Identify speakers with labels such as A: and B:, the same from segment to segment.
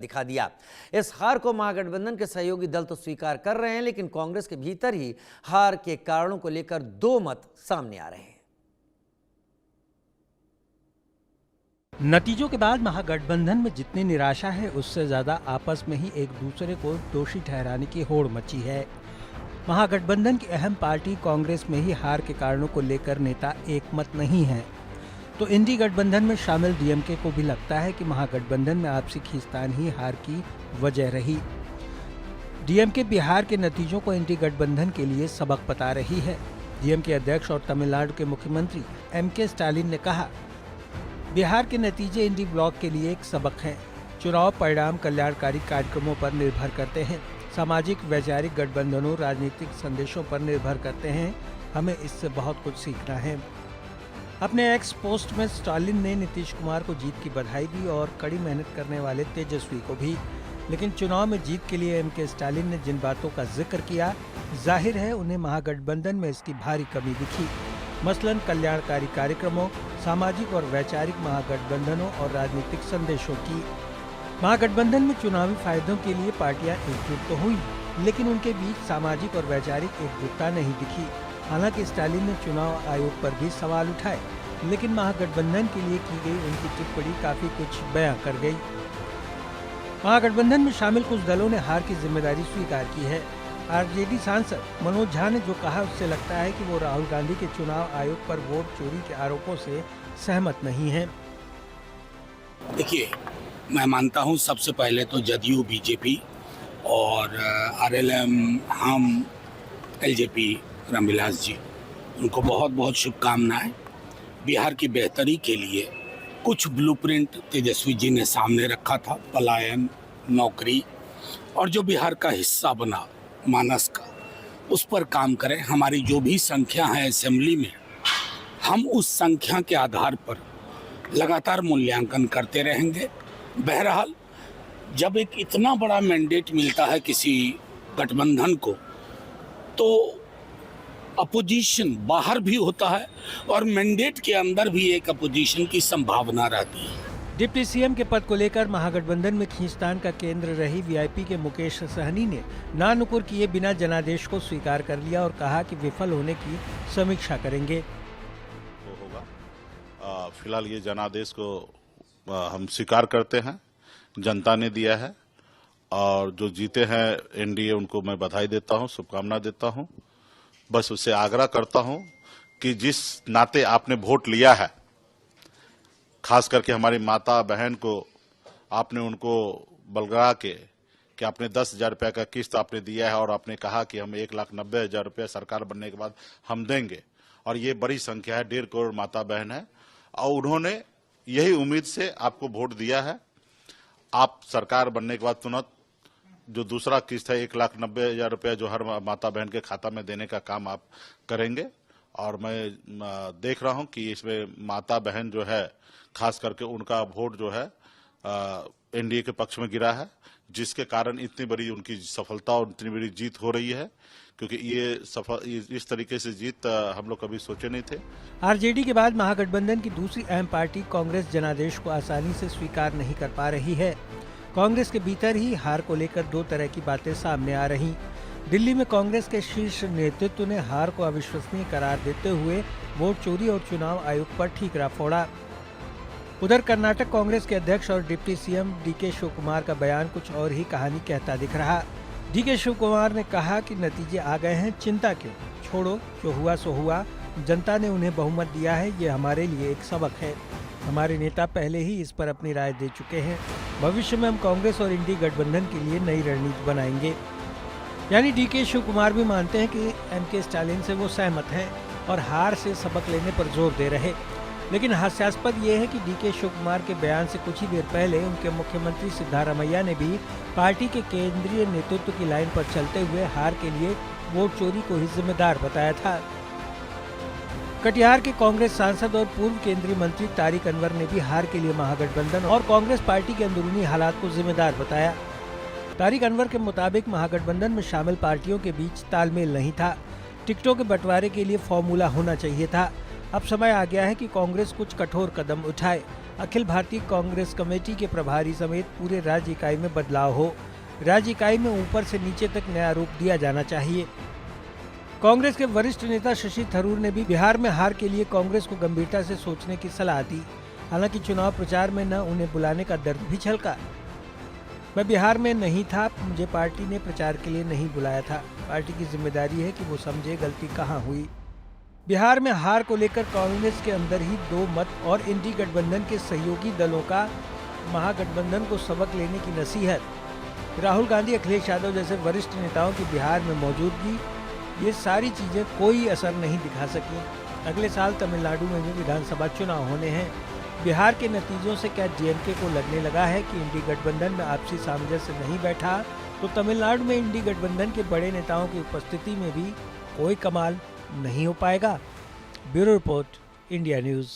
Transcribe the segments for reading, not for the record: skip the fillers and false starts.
A: दिखा दिया। इस हार को महागठबंधन के सहयोगी दल तो स्वीकार कर रहे हैं, लेकिन कांग्रेस के भीतर ही हार के कारणों को लेकर दो मत सामने आ रहे हैं।
B: नतीजों के बाद महागठबंधन में जितनी निराशा है, उससे ज्यादा आपस में ही एक दूसरे को दोषी ठहराने की होड़ मची है। महागठबंधन की अहम पार्टी कांग्रेस में ही हार के कारणों को लेकर नेता एकमत नहीं है, तो इंडी गठबंधन में शामिल डीएमके को भी लगता है कि महागठबंधन में आपसी खींचतान ही हार की वजह रही। डीएमके बिहार के नतीजों को इंडी गठबंधन के लिए सबक बता रही है। डीएमके अध्यक्ष और तमिलनाडु के मुख्यमंत्री एमके स्टालिन ने कहा, बिहार के नतीजे इंडी ब्लॉक के लिए एक सबक हैं। चुनाव परिणाम कल्याणकारी कार्यक्रमों पर निर्भर करते हैं, सामाजिक वैचारिक गठबंधनों, राजनीतिक संदेशों पर निर्भर करते हैं। हमें इससे बहुत कुछ सीखना है। अपने एक्स पोस्ट में स्टालिन ने नीतीश कुमार को जीत की बधाई दी और कड़ी मेहनत करने वाले तेजस्वी को भी। लेकिन चुनाव में जीत के लिए एमके स्टालिन ने जिन बातों का जिक्र किया, जाहिर है उन्हें महागठबंधन में इसकी भारी कमी दिखी। मसलन कल्याणकारी कार्यक्रमों, सामाजिक और वैचारिक महागठबंधनों और राजनीतिक संदेशों की। महागठबंधन में चुनावी फायदों के लिए पार्टियां एकजुट तो हुई, लेकिन उनके बीच सामाजिक और वैचारिक एकजुटता नहीं दिखी। हालांकि स्टालिन ने चुनाव आयोग पर भी सवाल उठाए, लेकिन महागठबंधन के लिए की गई उनकी टिप्पणी काफी कुछ बयां कर गई। महागठबंधन में शामिल कुछ दलों ने हार की जिम्मेदारी स्वीकार की है। आरजेडी सांसद मनोज झा ने जो कहा, उससे लगता है कि वो राहुल गांधी के चुनाव आयोग पर वोट चोरी के आरोपों से सहमत नहीं है।
C: देखिए, मैं मानता हूं सबसे पहले तो जदयू, बीजेपी और आरएलएम, हम, एलजेपी, रामविलास जी, उनको बहुत बहुत शुभकामनाएं। बिहार की बेहतरी के लिए कुछ ब्लूप्रिंट तेजस्वी जी ने सामने रखा था, पलायन, नौकरी, और जो बिहार का हिस्सा बना मानस का, उस पर काम करें। हमारी जो भी संख्या है असेंबली में, हम उस संख्या के आधार पर लगातार मूल्यांकन करते रहेंगे। बहरहाल, जब एक इतना बड़ा मैंडेट मिलता है किसी गठबंधन को, तो अपोजिशन बाहर भी होता है और मैंडेट के अंदर भी एक अपोजिशन की संभावना रहती है।
B: डिप्टी सीएम के पद को लेकर महागठबंधन में खींचतान का केंद्र रही वीआईपी के मुकेश सहनी ने ना नुकुर किए बिना जनादेश को स्वीकार कर लिया और कहा कि विफल होने की समीक्षा करेंगे।
D: वो होगा, फिलहाल ये जनादेश को हम स्वीकार करते हैं, जनता ने दिया है, और जो जीते हैं एनडीए उनको मैं बधाई देता हूँ, शुभकामना देता हूँ। बस उससे आग्रह करता हूँ कि जिस नाते आपने वोट लिया है, खास करके हमारी माता बहन को आपने उनको बलगा के कि आपने 10,000 रुपये का किस्त आपने दिया है और आपने कहा कि हम 1,90,000 रुपये सरकार बनने के बाद हम देंगे, और ये बड़ी संख्या है, 1.5 करोड़ माता बहन है, और उन्होंने यही उम्मीद से आपको वोट दिया है। आप सरकार बनने के बाद तुरंत जो दूसरा किस्त है 1,90,000 रुपये जो हर माता बहन के खाता में देने का काम आप करेंगे, और मैं देख रहा हूं कि इसमें माता बहन जो है, खास करके उनका वोट जो है एनडीए के पक्ष में गिरा है, जिसके कारण इतनी बड़ी उनकी सफलता और इतनी बड़ी जीत हो रही है, क्योंकि ये इस तरीके से जीत हम लोग कभी सोचे नहीं थे।
B: आरजेडी के बाद महागठबंधन की दूसरी अहम पार्टी कांग्रेस जनादेश को आसानी से स्वीकार नहीं कर पा रही है। कांग्रेस के भीतर ही हार को लेकर दो तरह की बातें सामने आ रही। दिल्ली में कांग्रेस के शीर्ष नेतृत्व ने हार को अविश्वसनीय करार देते हुए वोट चोरी और चुनाव आयोग पर ठीकरा फोड़ा। उधर कर्नाटक कांग्रेस के अध्यक्ष और डिप्टी सीएम डीके शिव कुमार का बयान कुछ और ही कहानी कहता दिख रहा। डीके शिव कुमार ने कहा कि नतीजे आ गए हैं, चिंता क्यों, छोड़ो, जो हुआ सो हुआ। जनता ने उन्हें बहुमत दिया है, ये हमारे लिए एक सबक है। हमारे नेता पहले ही इस पर अपनी राय दे चुके हैं। भविष्य में हम कांग्रेस और इंडी गठबंधन के लिए नई रणनीति बनाएंगे। यानी डीके शिव कुमार भी मानते हैं कि एमके स्टालिन से वो सहमत हैं और हार से सबक लेने पर जोर दे रहे। लेकिन हास्यास्पद ये है कि डीके शिव कुमार के बयान से कुछ ही देर पहले उनके मुख्यमंत्री सिद्धारमैया ने भी पार्टी के केंद्रीय नेतृत्व की लाइन पर चलते हुए हार के लिए वोट चोरी को ही जिम्मेदार बताया था। कटिहार के कांग्रेस सांसद और पूर्व केंद्रीय मंत्री तारिक अनवर ने भी हार के लिए महागठबंधन और कांग्रेस पार्टी के अंदरूनी हालात को जिम्मेदार बताया। तारिक अनवर के मुताबिक महागठबंधन में शामिल पार्टियों के बीच तालमेल नहीं था। टिकटों के बंटवारे के लिए फॉर्मूला होना चाहिए था। अब समय आ गया है कि कांग्रेस कुछ कठोर कदम उठाए। अखिल भारतीय कांग्रेस कमेटी के प्रभारी समेत पूरे राज्य इकाई में बदलाव हो। राज्य इकाई में ऊपर से नीचे तक नया रूप दिया जाना चाहिए। कांग्रेस के वरिष्ठ नेता शशि थरूर ने भी बिहार में हार के लिए कांग्रेस को गंभीरता से सोचने की सलाह दी। हालांकि चुनाव प्रचार में न उन्हें बुलाने का दर्द भी छलका। मैं बिहार में नहीं था, मुझे पार्टी ने प्रचार के लिए नहीं बुलाया था। पार्टी की जिम्मेदारी है कि वो समझे गलती कहाँ हुई। बिहार में हार को लेकर कांग्रेस के अंदर ही दो मत और इंडी गठबंधन के सहयोगी दलों का महागठबंधन को सबक लेने की नसीहत। राहुल गांधी, अखिलेश यादव जैसे वरिष्ठ नेताओं की बिहार में मौजूदगी, ये सारी चीजें कोई असर नहीं दिखा सकी। अगले साल तमिलनाडु में भी विधानसभा चुनाव होने हैं। बिहार के नतीजों से क्या डीएमके को लगने लगा है कि इंडी गठबंधन में आपसी सामंजस्य नहीं बैठा तो तमिलनाडु में इंडी गठबंधन के बड़े नेताओं की उपस्थिति में भी कोई कमाल नहीं हो पाएगा। Bureau report, India news.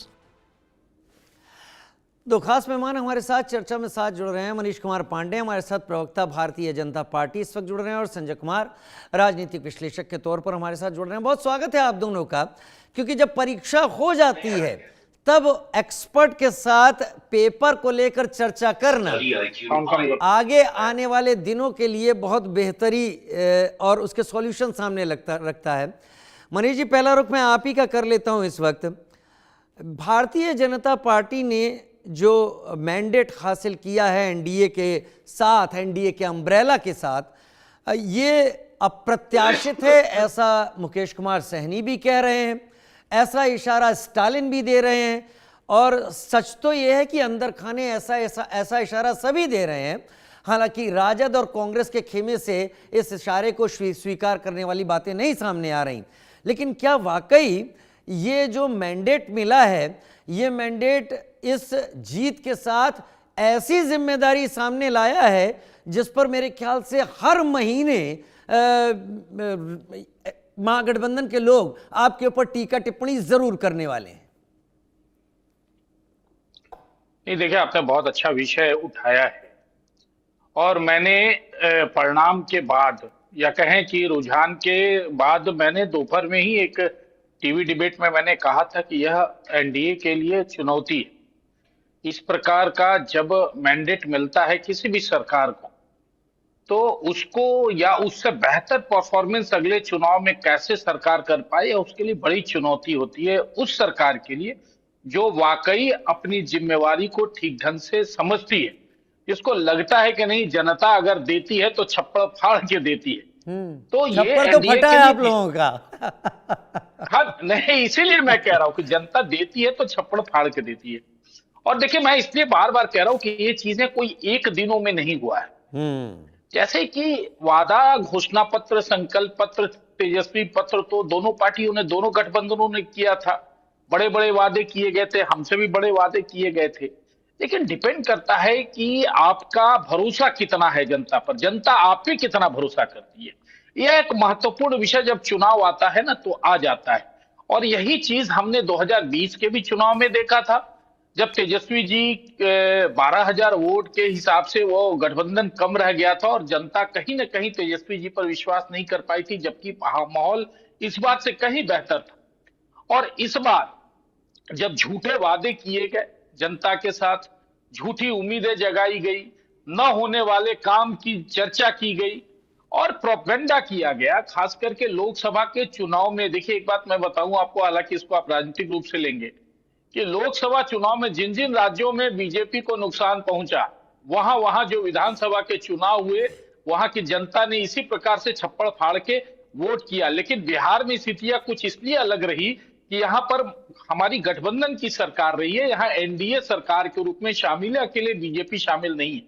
A: दो खास मेहमान हमारे साथ चर्चा में साथ जुड़ रहे हैं। मनीष कुमार पांडे हमारे साथ प्रवक्ता भारतीय जनता पार्टी इस वक्त जुड़ रहे हैं और संजय कुमार राजनीतिक विश्लेषक के तौर पर हमारे साथ जुड़ रहे हैं। बहुत स्वागत है आप दोनों का, क्योंकि जब परीक्षा हो जाती है तब एक्सपर्ट के साथ पेपर को लेकर चर्चा करना आगे आने वाले दिनों के लिए बहुत बेहतरी और उसके सॉल्यूशन सामने रखता है। मनीष जी, पहला रुख मैं आप ही का कर लेता हूं। इस वक्त भारतीय जनता पार्टी ने जो मैंडेट हासिल किया है एनडीए के साथ, एनडीए के अम्ब्रेला के साथ, ये अप्रत्याशित है, ऐसा मुकेश कुमार सहनी भी कह रहे हैं, ऐसा इशारा स्टालिन भी दे रहे हैं, और सच तो यह है कि अंदर खाने ऐसा इशारा सभी दे रहे हैं। हालांकि राजद और कांग्रेस के खेमे से इस इशारे को स्वीकार करने वाली बातें नहीं सामने आ रही। लेकिन क्या वाकई ये जो मैंडेट मिला है, ये मैंडेट इस जीत के साथ ऐसी जिम्मेदारी सामने लाया है जिस पर मेरे ख्याल से हर महीने महागठबंधन के लोग आपके ऊपर टीका टिप्पणी जरूर करने वाले हैं?
E: नहीं, देखिए, आपने बहुत अच्छा विषय उठाया है और मैंने परिणाम के बाद, या कहें कि रुझान के बाद, मैंने दोपहर में ही एक टीवी डिबेट में मैंने कहा था कि यह एनडीए के लिए चुनौती है। इस प्रकार का जब मैंडेट मिलता है किसी भी सरकार को, तो उसको या उससे बेहतर परफॉर्मेंस अगले चुनाव में कैसे सरकार कर पाए, उसके लिए बड़ी चुनौती होती है उस सरकार के लिए जो वाकई अपनी जिम्मेवारी को ठीक ढंग से समझती है, जिसको लगता है कि नहीं, जनता अगर देती है तो छप्पड़ फाड़ के देती है। तो ये
A: छप्पड़ तो फटा है आप लोगों का।
E: हाँ, नहीं, इसीलिए मैं कह रहा हूं कि जनता देती है तो छप्पड़ फाड़ के देती है। और देखिए, मैं इसलिए बार बार कह रहा हूं कि ये चीजें कोई एक दिनों में नहीं हुआ है। जैसे कि वादा, घोषणा पत्र, संकल्प पत्र, तेजस्वी पत्र तो दोनों पार्टियों ने, दोनों गठबंधनों ने किया था। बड़े बड़े वादे किए गए थे, हमसे भी बड़े वादे किए गए थे। लेकिन डिपेंड करता है कि आपका भरोसा कितना है जनता पर, जनता आप पे कितना भरोसा करती है। यह एक महत्वपूर्ण विषय जब चुनाव आता है ना तो आ जाता है। और यही चीज हमने 2020 के भी चुनाव में देखा था, जब तेजस्वी जी 12,000 वोट के हिसाब से वो गठबंधन कम रह गया था और जनता कहीं ना कहीं तेजस्वी जी पर विश्वास नहीं कर पाई थी, जबकि माहौल इस बात से कहीं बेहतर था। और इस बार जब झूठे वादे किए गए जनता के साथ, झूठी उम्मीदें जगाई गई, न होने वाले काम की चर्चा की गई और प्रोपेगेंडा किया गया, खास करके लोकसभा के चुनाव में। देखिए, एक बात मैं बताऊं आपको, हालांकि इसको आप राजनीतिक रूप से लेंगे, कि लोकसभा चुनाव में जिन जिन राज्यों में बीजेपी को नुकसान पहुंचा, वहां जो विधानसभा के चुनाव हुए, वहां की जनता ने इसी प्रकार से छप्पड़ फाड़ के वोट किया। लेकिन बिहार में स्थितियां कुछ इसलिए अलग रही कि यहाँ पर हमारी गठबंधन की सरकार रही है, यहाँ एनडीए सरकार के रूप में शामिल है, अकेले बीजेपी शामिल नहीं है।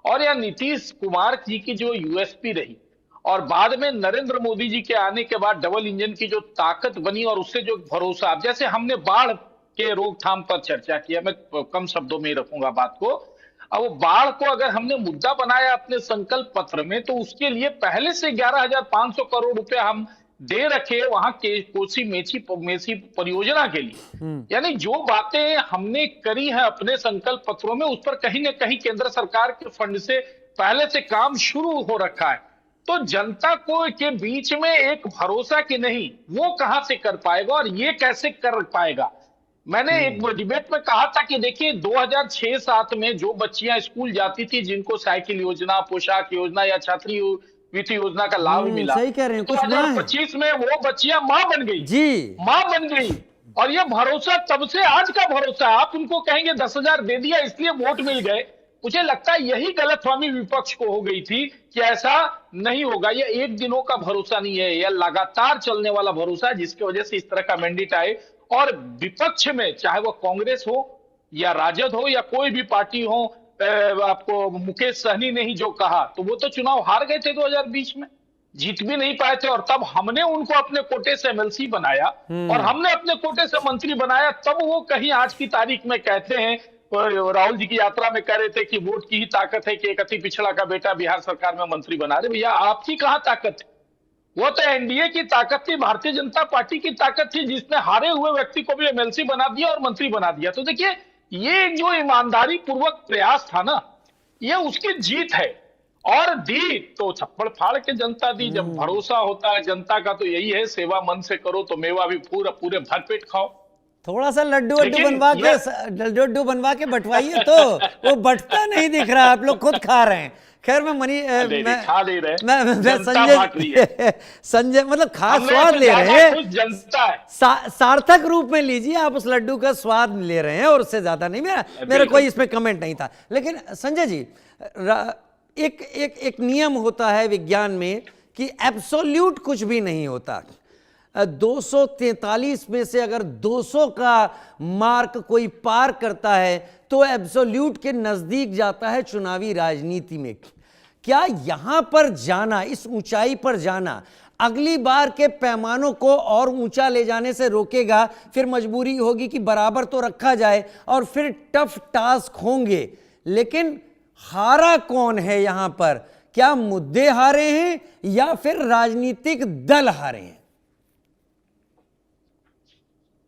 E: और यह नीतीश कुमार जी की जो यूएसपी रही और बाद में नरेंद्र मोदी जी के आने के बाद डबल इंजन की जो ताकत बनी और उससे जो भरोसा, अब जैसे हमने बाढ़ के रोकथाम पर चर्चा किया, मैं कम शब्दों में ही रखूंगा बात को। अब बाढ़ को अगर हमने मुद्दा बनाया अपने संकल्प पत्र में, तो उसके लिए पहले से 11,500 करोड़ रुपए हम दे रखे वहां के कोसी मेची परियोजना के लिए। यानी जो बातें हमने करी है अपने संकल्प पत्रों में, उस पर कहीं ना कहीं केंद्र सरकार के फंड से पहले से काम शुरू हो रखा है। तो जनता को के बीच में एक भरोसा कि नहीं, वो कहां से कर पाएगा और ये कैसे कर पाएगा, मैंने एक डिबेट में कहा था कि देखिए 2006-7 में जो बच्चियां स्कूल जाती थी, जिनको साइकिल योजना, पोशाक योजना या छात्रवृत्ति योजना का लाभ मिला,
A: सही कह रहे हैं, कुछ माँ है
E: 2025 में वो बच्चियां मां बन गई,
A: जी।
E: मां बन गई। और ये भरोसा तब से आज का भरोसा है। आप उनको कहेंगे 10,000 दे दिया इसलिए वोट मिल गए। मुझे लगता है यही गलतफहमी विपक्ष को हो गई थी कि ऐसा नहीं होगा। ये एक दिनों का भरोसा नहीं है, यह लगातार चलने वाला भरोसा है, जिसकी वजह से इस तरह का मैंडेट आए। और विपक्ष में चाहे वो कांग्रेस हो या राजद हो या कोई भी पार्टी हो, आपको मुकेश सहनी ने ही जो कहा, तो वो तो चुनाव हार गए थे 2020 में, जीत भी नहीं पाए थे। और तब हमने उनको अपने कोटे से एमएलसी बनाया और हमने अपने कोटे से मंत्री बनाया। तब वो कहीं आज की तारीख में कहते हैं, राहुल जी की यात्रा में कह रहे थे कि वोट की ही ताकत है कि एक अति पिछड़ा का बेटा बिहार सरकार में मंत्री बना रहे। भैया आपकी कहां ताकत है? वो तो एनडीए की ताकत थी, भारतीय जनता पार्टी की ताकत थी, जिसने हारे हुए व्यक्ति को भी एमएलसी बना दिया और मंत्री बना दिया। तो देखिए ये जो ईमानदारी पूर्वक प्रयास था ना, ये उसकी जीत है। और दी तो छप्पड़ फाड़ के जनता दी। जब भरोसा होता है जनता का तो यही है, सेवा मन से करो तो मेवा भी पूरा पूरे भरपेट खाओ।
A: थोड़ा सा लड्डू लड्डू बनवा के बंटवाइए तो वो बंटता नहीं दिख रहा, आप लोग खुद खा रहे हैं। खैर संजय मतलब खास स्वाद ले रहे हैं,
E: जनता है।
A: सार्थक रूप में लीजिए, आप उस लड्डू का स्वाद ले रहे हैं और उससे ज्यादा नहीं। मेरा कोई इसमें कमेंट नहीं था। लेकिन संजय जी, एक नियम होता है विज्ञान में कि एब्सोल्यूट कुछ भी नहीं होता। 243 में से अगर 200 का मार्क कोई पार करता है तो एब्सोल्यूट के नजदीक जाता है चुनावी राजनीति में। क्या यहां पर जाना, इस ऊंचाई पर जाना, अगली बार के पैमानों को और ऊंचा ले जाने से रोकेगा? फिर मजबूरी होगी कि बराबर तो रखा जाए और फिर टफ टास्क होंगे। लेकिन हारा कौन है यहां पर? क्या मुद्दे हारे हैं या फिर राजनीतिक दल हारे हैं?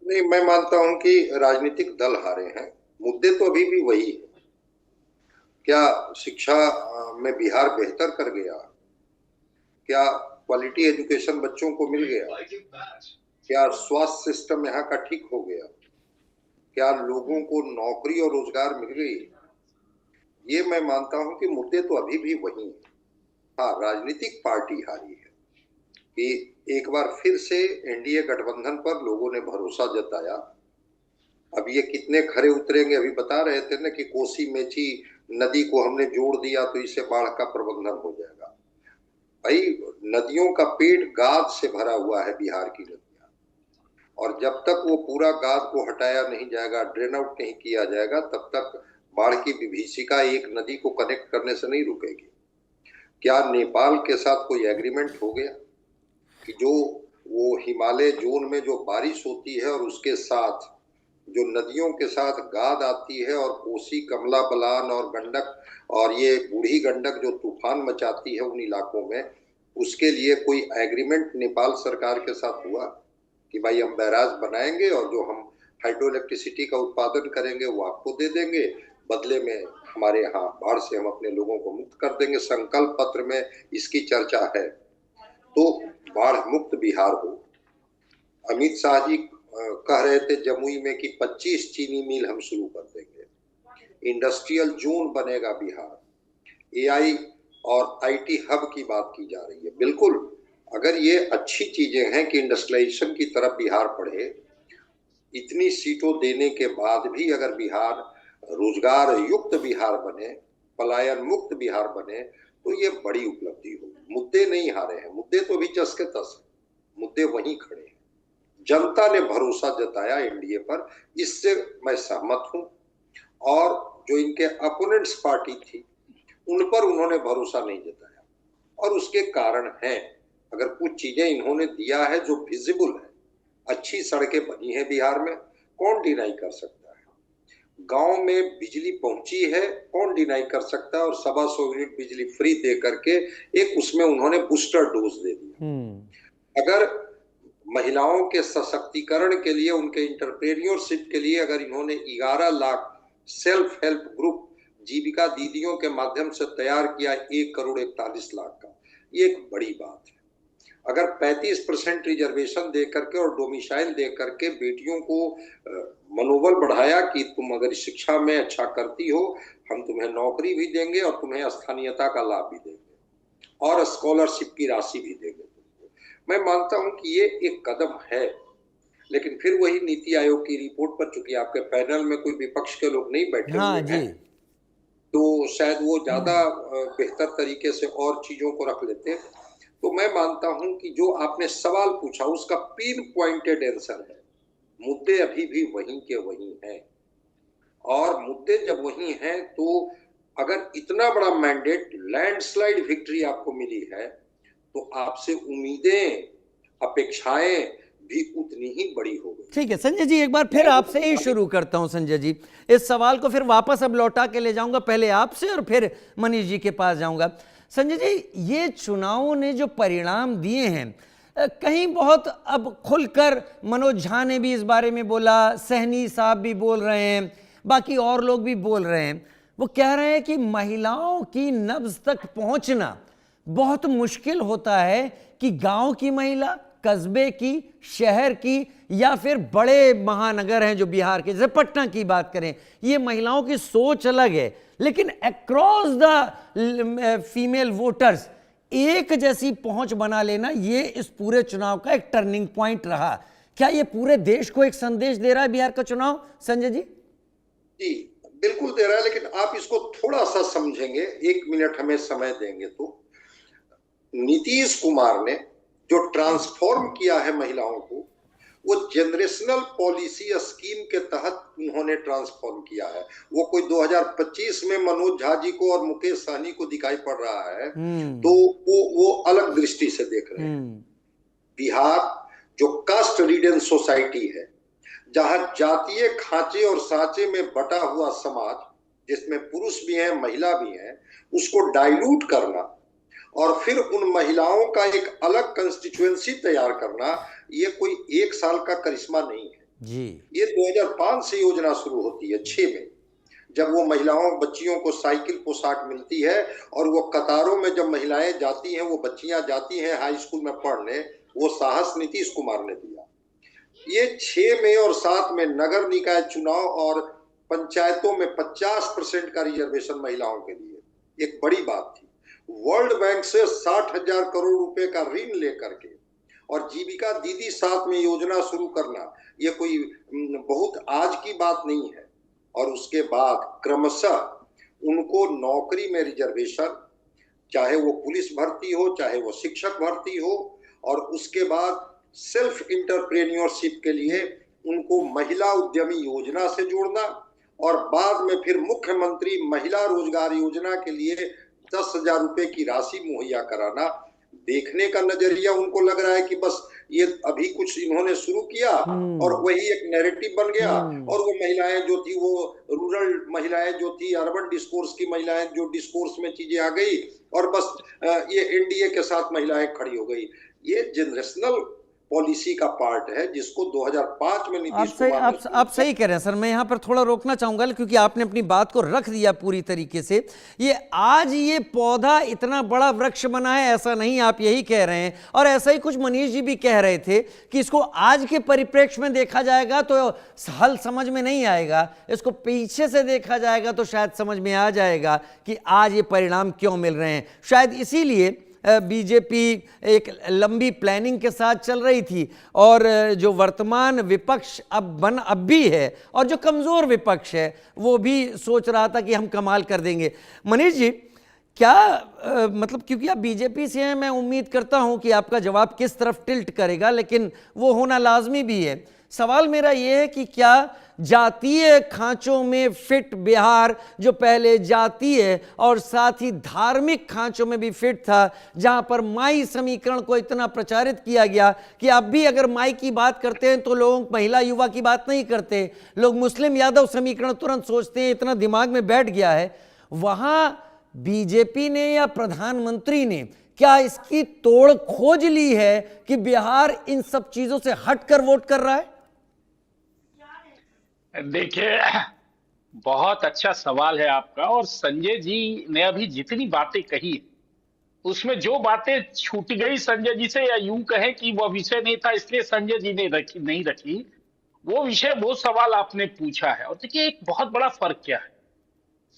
F: नहीं, मैं मानता हूं कि राजनीतिक दल हारे हैं। मुद्दे तो अभी भी वही है। क्या शिक्षा में बिहार बेहतर कर गया? क्या क्वालिटी एजुकेशन बच्चों को मिल गया? क्या स्वास्थ्य सिस्टम यहाँ का ठीक हो गया? क्या लोगों को नौकरी और रोजगार मिल गई? ये मैं मानता हूं कि मुद्दे तो अभी भी वही हैं। हाँ, राजनीतिक पार्टी हारी है कि एक बार फिर से एनडीए गठबंधन पर लोगों ने भरोसा जताया। अब ये कितने खरे उतरेंगे? अभी बता रहे थे ना कि कोसी मेची नदी को हमने जोड़ दिया तो इससे बाढ़ का प्रबंधन हो जाएगा। भाई, नदियों का पेट गाद से भरा हुआ है बिहार की नदियां, और जब तक वो पूरा गाद को हटाया नहीं जाएगा, ड्रेन आउट नहीं किया जाएगा, तब तक बाढ़ की विभीषिका एक नदी को कनेक्ट करने से नहीं रुकेगी। क्या नेपाल के साथ कोई एग्रीमेंट हो गया कि जो वो हिमालय जोन में जो बारिश होती है और उसके साथ जो नदियों के साथ गाद आती है और कोसी, कमला बलान और गंडक और ये बूढ़ी गंडक जो तूफान मचाती है उन इलाकों में, उसके लिए कोई एग्रीमेंट नेपाल सरकार के साथ हुआ कि भाई हम बैराज बनाएंगे और जो हम हाइड्रो इलेक्ट्रिसिटी का उत्पादन करेंगे वो आपको दे देंगे, बदले में हमारे यहाँ बाढ़ से हम अपने लोगों को मुक्त कर देंगे। संकल्प पत्र में इसकी चर्चा है। तो बाढ़ मुक्त बिहार हो। अमित शाह जी कह रहे थे जमुई में कि 25 चीनी मिल हम शुरू कर देंगे, इंडस्ट्रियल जोन बनेगा बिहार, एआई और आईटी हब की बात की जा रही है। बिल्कुल, अगर ये अच्छी चीजें हैं कि इंडस्ट्रियलाइजेशन की तरफ बिहार बढ़े, इतनी सीटों देने के बाद भी अगर बिहार रोजगार युक्त बिहार बने, पलायन मुक्त बिहार बने, तो ये बड़ी उपलब्धि होगी। मुद्दे नहीं हारे हैं, मुद्दे तो भी जस के तस है, मुद्दे वहीं खड़े हैं। जनता ने भरोसा जताया एनडीए पर, इससे मैं सहमत हूं। और जो इनके अपोनेंट्स पार्टी थी उन पर उन्होंने भरोसा नहीं जताया, और उसके कारण हैं। अगर कुछ चीजें इन्होंने दिया है जो विजिबल है, अच्छी सड़कें बनी है बिहार में, कौन डिनाई कर सकता है? गांव में बिजली पहुंची है, कौन डिनाई कर सकता है? और 125 यूनिट बिजली फ्री दे करके एक उसमें उन्होंने बूस्टर डोज दे दिया। अगर महिलाओं के सशक्तिकरण के लिए, उनके इंटरप्रेन्योरशिप के लिए अगर इन्होंने 11 लाख सेल्फ हेल्प ग्रुप जीविका दीदियों के माध्यम से तैयार किया, 1 करोड़ 41 लाख का, ये एक बड़ी बात है। अगर 35% रिजर्वेशन दे करके और डोमिसाइल दे करके बेटियों को मनोबल बढ़ाया कि तुम अगर शिक्षा में अच्छा करती हो, हम तुम्हें नौकरी भी देंगे और तुम्हें स्थानीयता का लाभ भी देंगे और स्कॉलरशिप की राशि भी देंगे तुमको, मैं मानता हूं कि ये एक कदम है। लेकिन फिर वही नीति आयोग की रिपोर्ट पर, चूंकि आपके पैनल में कोई विपक्ष के लोग नहीं बैठे
A: हाँ
F: हुए
A: जी।
F: हैं, तो शायद वो ज्यादा बेहतर तरीके से और चीजों को रख लेते। तो मैं मानता हूं कि जो आपने सवाल पूछा उसका पिन पॉइंटेड आंसर है, मुद्दे अभी भी वहीं के वहीं हैं। और मुद्दे जब वहीं हैं तो अगर इतना बड़ा मैंडेट, लैंडस्लाइड विक्ट्री आपको मिली है, तो आपसे उम्मीदें, अपेक्षाएं भी उतनी ही बड़ी हो गई।
A: ठीक है संजय जी, एक बार फिर आपसे ही शुरू करता हूं। संजय जी, इस सवाल को फिर वापस अब लौटा के ले जाऊंगा, पहले आपसे और फिर मनीष जी के पास जाऊंगा। संजय जी, ये चुनावों ने जो परिणाम दिए हैं, कहीं बहुत अब खुलकर मनोज झा ने भी इस बारे में बोला, सहनी साहब भी बोल रहे हैं, बाकी और लोग भी बोल रहे हैं। वो कह रहे हैं कि महिलाओं की नब्ज तक पहुंचना बहुत मुश्किल होता है कि गांव की महिला, कस्बे की, शहर की, या फिर बड़े महानगर हैं जो बिहार के, जैसे पटना की बात करें, ये महिलाओं की सोच अलग है, लेकिन अक्रॉस द फीमेल वोटर्स एक जैसी पहुंच बना लेना, ये इस पूरे चुनाव का एक टर्निंग पॉइंट रहा। क्या ये पूरे देश को एक संदेश दे रहा है बिहार का चुनाव, संजय जी?
F: जी बिल्कुल दे रहा है, लेकिन आप इसको थोड़ा सा समझेंगे, 1 मिनट हमें समय देंगे तो। नीतीश कुमार ने जो ट्रांसफॉर्म किया है महिलाओं को, वो जनरेशनल पॉलिसी स्कीम के तहत उन्होंने ट्रांसफॉर्म किया है। वो कोई 2025 में मनोज झा जी को और मुकेश सहनी को दिखाई पड़ रहा है, तो वो अलग दृष्टि से देख रहे हैं। बिहार जो कास्ट रिडन सोसाइटी है, जहां जातीय खांचे और सांचे में बटा हुआ समाज, जिसमें पुरुष भी हैं महिला भी हैं, उसको डाइल्यूट करना और फिर उन महिलाओं का एक अलग कंस्टिट्यूएंसी तैयार करना, ये कोई 1 साल का करिश्मा नहीं है जी। ये 2005 से योजना शुरू होती है, 6 में, जब वो महिलाओं, बच्चियों को साइकिल पोशाक मिलती है और वो कतारों में जब महिलाएं जाती हैं, वो बच्चियां जाती हैं हाई स्कूल में पढ़ने, वो साहस नीतीश कुमार ने दिया। ये 6 में और 7 में नगर निकाय चुनाव और पंचायतों में 50% का रिजर्वेशन महिलाओं के लिए एक बड़ी बात थी। वर्ल्ड बैंक से 60,000 करोड़ रुपए का ऋण लेकर के और जीविका दीदी साथ में योजना शुरू करना, ये कोई बहुत आज की बात नहीं है। और उसके बाद क्रमशः उनको नौकरी में रिजर्वेशन, चाहे वो पुलिस भर्ती हो, चाहे वो शिक्षक भर्ती हो, और उसके बाद सेल्फ इंटरप्रेन्योरशिप के लिए उनको महिला उद्यमी योजना से जोड़ना, और बाद में फिर मुख्यमंत्री महिला रोजगार योजना के लिए 10,000 रुपए की राशि मुहैया कराना। देखने का नजरिया उनको लग रहा है कि बस ये अभी कुछ इन्होंने शुरू किया और वही एक नैरेटिव बन गया, और वो महिलाएं जो थी, वो रूरल महिलाएं जो थी, अर्बन डिस्कोर्स की महिलाएं जो डिस्कोर्स में चीजें आ गई, और बस ये एनडीए के साथ महिलाएं खड़ी हो गई। ये जनरेशनल पॉलिसी का पार्ट है, जिसको 2005 में नीतीश कुमार
A: आप सही कह रहे हैं सर। मैं यहाँ पर थोड़ा रोकना चाहूंगा, क्योंकि आपने अपनी बात को रख दिया पूरी तरीके से। ये आज ये पौधा इतना बड़ा वृक्ष बना है ऐसा नहीं, आप यही कह रहे हैं, और ऐसा ही कुछ मनीष जी भी कह रहे थे कि इसको आज के परिप्रेक्ष्य में देखा जाएगा तो हल समझ में नहीं आएगा, इसको पीछे से देखा जाएगा तो शायद समझ में आ जाएगा कि आज ये परिणाम क्यों मिल रहे हैं। शायद इसीलिए बीजेपी एक लंबी प्लानिंग के साथ चल रही थी, और जो वर्तमान विपक्ष अब भी है, और जो कमज़ोर विपक्ष है, वो भी सोच रहा था कि हम कमाल कर देंगे। मनीष जी, क्या मतलब, क्योंकि आप बीजेपी से हैं, मैं उम्मीद करता हूं कि आपका जवाब किस तरफ टिल्ट करेगा, लेकिन वो होना लाजमी भी है। सवाल मेरा ये है कि क्या जातीय खांचों में फिट बिहार, जो पहले जातीय और साथ ही धार्मिक खांचों में भी फिट था, जहां पर माई समीकरण को इतना प्रचारित किया गया कि अब भी अगर माई की बात करते हैं तो लोग महिला युवा की बात नहीं करते, लोग मुस्लिम यादव समीकरण तुरंत सोचते हैं, इतना दिमाग में बैठ गया है, वहां बीजेपी ने या प्रधानमंत्री ने क्या इसकी तोड़ खोज ली है कि बिहार इन सब चीजों से हटकर वोट कर रहा है?
E: देखिए, बहुत अच्छा सवाल है आपका, और संजय जी ने अभी जितनी बातें कही, उसमें जो बातें छूट गई संजय जी से, या यूं कहें कि वह विषय नहीं था इसलिए संजय जी ने नहीं रखी, वो विषय, वो सवाल आपने पूछा है। और देखिए एक बहुत बड़ा फर्क क्या है।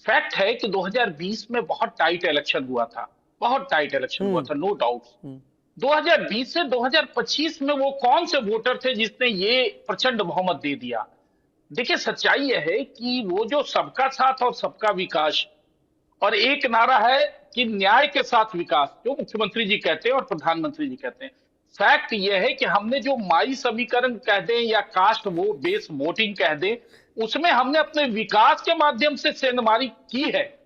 E: फैक्ट है कि 2020 में बहुत टाइट इलेक्शन हुआ था, बहुत टाइट इलेक्शन हुआ था, नो डाउट। 2020 से 2025 में वो कौन से वोटर थे जिसने ये प्रचंड बहुमत दे दिया? देखिए सच्चाई यह है कि वो जो सबका साथ और सबका विकास, और एक नारा है कि न्याय के साथ विकास, जो मुख्यमंत्री जी कहते हैं और प्रधानमंत्री जी कहते हैं। फैक्ट यह है कि हमने जो माई समीकरण कह दें या कास्ट वो बेस वोटिंग कह दें, उसमें हमने अपने विकास के माध्यम से सेंधमारी की है।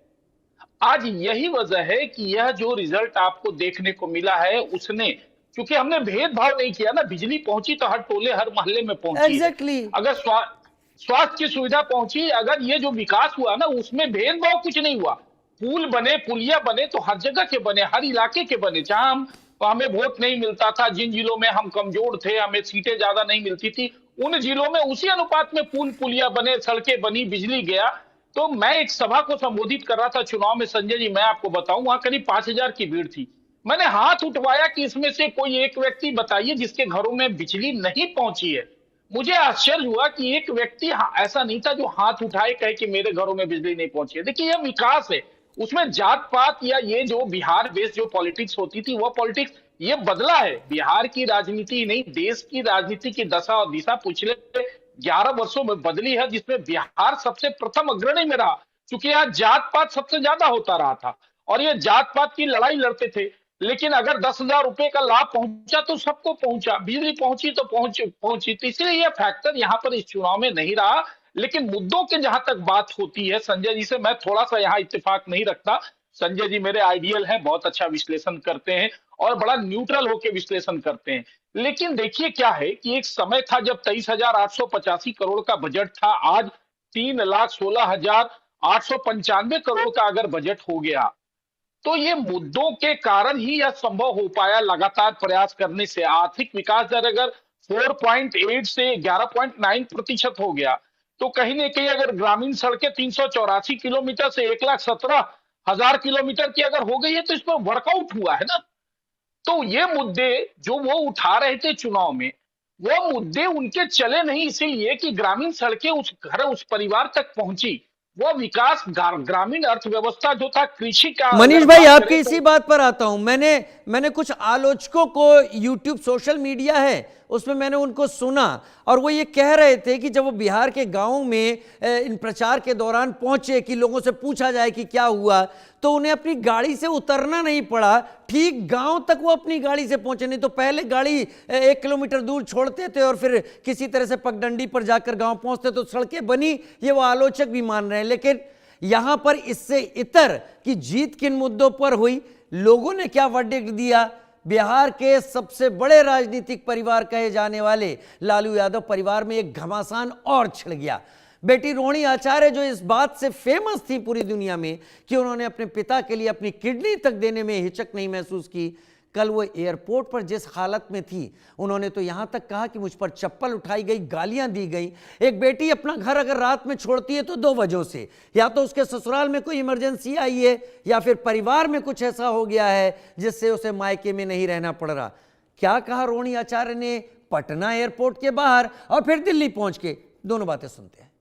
E: आज यही वजह है कि यह जो रिजल्ट आपको देखने को मिला है, उसने, क्योंकि हमने भेदभाव नहीं किया ना, बिजली पहुंची तो हर टोले हर मोहल्ले में पहुंची।
A: Exactly.
E: अगर स्वास्थ्य की सुविधा पहुंची, अगर ये जो विकास हुआ ना, उसमें भेदभाव कुछ नहीं हुआ। पुल बने, पुलिया बने तो हर जगह के बने, हर इलाके के बने। जहां हमें वोट नहीं मिलता था, जिन जिलों में हम कमजोर थे, हमें सीटें ज्यादा नहीं मिलती थी, उन जिलों में उसी अनुपात में पुल पुलिया बने, सड़कें बनी, बिजली गया। तो मैं एक सभा को संबोधित कर रहा था चुनाव में संजय जी, मैं आपको बताऊं वहां करीब 5000 की भीड़ थी। मैंने हाथ उठवाया कि इसमें से कोई एक व्यक्ति बताइए जिसके घरों में बिजली नहीं पहुंची है। मुझे आश्चर्य हुआ कि एक व्यक्ति ऐसा नहीं था जो हाथ उठाए कहे कि मेरे घरों में बिजली नहीं पहुंची है। देखिए यह विकास है, उसमें जात पात या ये जो बिहार बेस्ड जो पॉलिटिक्स होती थी वो पॉलिटिक्स ये बदला है। बिहार की राजनीति नहीं, देश की राजनीति की दशा और दिशा पिछले 11 वर्षों में बदली है, जिसमें बिहार सबसे प्रथम अग्रणी में रहा, क्योंकि यहाँ जात पात सबसे ज्यादा होता रहा था और ये जात पात की लड़ाई लड़ते थे। लेकिन अगर 10,000 रुपए का लाभ पहुंचा तो सबको पहुंचा, बिजली पहुंची तो पहुंची। तो इसलिए यह फैक्टर यहाँ पर इस चुनाव में नहीं रहा। लेकिन मुद्दों के जहां तक बात होती है, संजय जी से मैं थोड़ा सा यहाँ इत्तेफाक नहीं रखता। संजय जी मेरे आइडियल हैं, बहुत अच्छा विश्लेषण करते हैं और बड़ा न्यूट्रल होकर विश्लेषण करते हैं। लेकिन देखिए क्या है कि एक समय था जब 23,885 करोड़ का बजट था, आज 3,16,895 करोड़ का अगर बजट हो गया, तो ये मुद्दों के कारण ही यह संभव हो पाया। लगातार प्रयास करने से आर्थिक विकास दर अगर 4.8 से 11.9% हो गया, तो कहीं ना कहीं अगर ग्रामीण सड़कें 384 किलोमीटर से 1,17,000 किलोमीटर की अगर हो गई है, तो इस पर वर्कआउट हुआ है ना। तो ये मुद्दे जो वो उठा रहे थे चुनाव में, वो मुद्दे उनके चले नहीं, इसीलिए कि ग्रामीण सड़कें उस घर उस परिवार तक पहुंची। वो विकास ग्रामीण अर्थव्यवस्था जो था, कृषि का।
A: मनीष भाई आपकी इसी बात पर आता हूं। मैंने कुछ आलोचकों को यूट्यूब सोशल मीडिया है उसमें मैंने उनको सुना और वो ये कह रहे थे कि जब वो बिहार के गांवों में इन प्रचार के दौरान पहुंचे कि लोगों से पूछा जाए कि क्या हुआ, तो उन्हें अपनी गाड़ी से उतरना नहीं पड़ा, ठीक गांव तक वो अपनी गाड़ी से पहुंचे। नहीं तो पहले गाड़ी 1 किलोमीटर दूर छोड़ते थे और फिर किसी तरह से पगडंडी पर जाकर गांव पहुंचते, तो सड़कें बनी, ये वो आलोचक भी मान रहे हैं। लेकिन यहां पर इससे इतर कि जीत किन मुद्दों पर हुई, लोगों ने क्या वर्डिक्ट दिया। बिहार के सबसे बड़े राजनीतिक परिवार कहे जाने वाले लालू यादव परिवार में एक घमासान और छिड़ गया। बेटी रोहिणी आचार्य जो इस बात से फेमस थी पूरी दुनिया में कि उन्होंने अपने पिता के लिए अपनी किडनी तक देने में हिचक नहीं महसूस की, कल वो एयरपोर्ट पर जिस हालत में थी, उन्होंने तो यहां तक कहा कि मुझ पर चप्पल उठाई गई, गालियां दी गई। एक बेटी अपना घर अगर रात में छोड़ती है तो 2 वजहों से, या तो उसके ससुराल में कोई इमरजेंसी आई है या फिर परिवार में कुछ ऐसा हो गया है जिससे उसे मायके में नहीं रहना पड़ रहा। क्या कहा रोहिणी आचार्य ने पटना एयरपोर्ट के बाहर और फिर दिल्ली पहुंच के, दोनों बातें सुनते हैं।